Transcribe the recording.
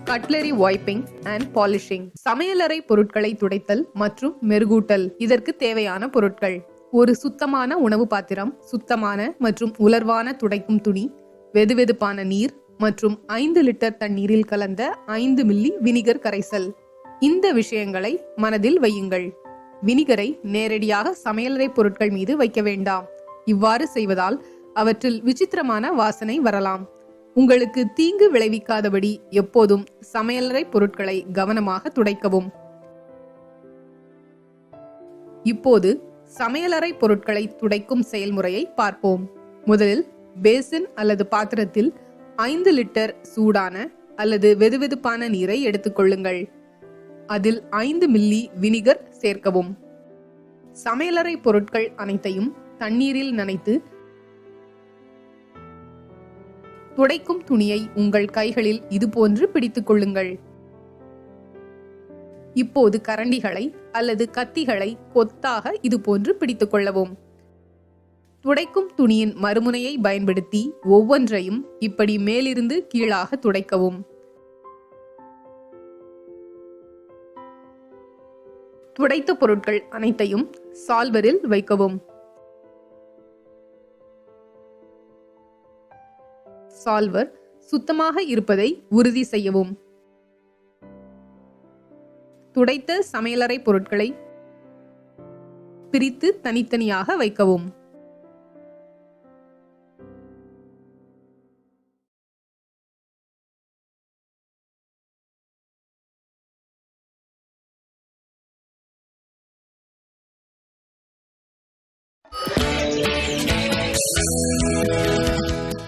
Cutlery wiping and polishing. சமையலறை பொருட்களை துடைத்தல் மற்றும் மெருகூட்டல். இதற்கு தேவையான பொருட்கள்: ஒரு சுத்தமான உணவு பாத்திரம், சுத்தமான மற்றும் உலர்வான துடைக்கும் துணி, வெதுவெதுப்பான நீர் மற்றும் 5 லிட்டர் தண்ணீரில் கலந்த 5 மில்லி வினிகர் கரைசல். இந்த விஷயங்களை மனதில் வையுங்கள். வினிகரை நேரடியாக சமையலறை பொருட்கள் மீது வைக்க வேண்டாம். இவ்வாறு செய்வதால் அவற்றில் விசித்திரமான வாசனை வரலாம். உங்களுக்கு தீங்கு விளைவிக்காதபடி எப்போதும் சமையலறை பொருட்களை கவனமாக துடைக்கவும். இப்போது சமையலறை பொருட்களை துடைக்கும் செயல்முறையை பார்ப்போம். முதலில் பேசின் அல்லது பாத்திரத்தில் 5 லிட்டர் சூடான அல்லது வெதுவெதுப்பான நீரை எடுத்துக்கொள்ளுங்கள். அதில் 5 மில்லி வினிகர் சேர்க்கவும். சமையலறை பொருட்கள் அனைத்தையும் தண்ணீரில் நனைத்து துடைக்கும் துணியை உங்கள் கைகளில் இதுபோன்று பிடித்துக் கொள்ளுங்கள். இப்போது கரண்டிகளை அல்லது கத்திகளை கொத்தாக இதுபோன்று பிடித்துக் கொள்ளவும். துடைக்கும் துணியின் மறுமுனையை பயன்படுத்தி ஒவ்வொன்றையும் இப்படி மேலிருந்து கீழாக துடைக்கவும். துடைத்த பொருட்கள் அனைத்தையும் சால்வரில் வைக்கவும். சால்வர் சுத்தமாக இருப்பதை உறுதி செய்யவும். துடைத்த சமையலறை பொருட்களை பிரித்து தனித்தனியாக வைக்கவும்.